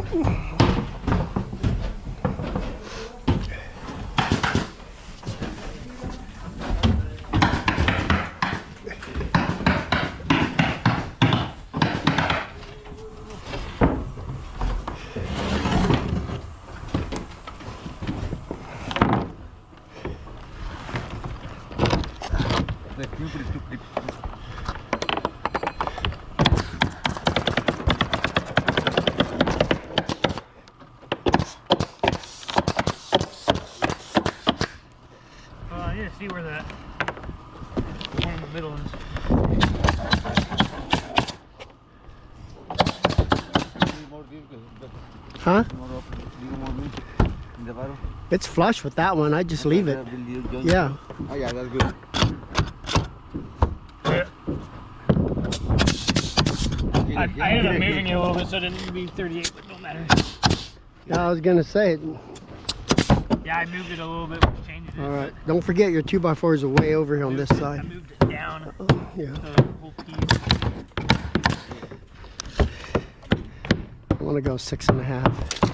I need to see where that one in the middle is. Huh? It's flush with that one. I just leave it. Yeah. Oh yeah, that's good. I ended up moving it a little bit so it didn't be 38, but no matter. Yeah, I was gonna say it. Yeah, I moved it a little bit, changed it. All right. Don't forget your 2x4s are way over here on this I side. moved it down Yeah. the whole piece. I want to go 6.5.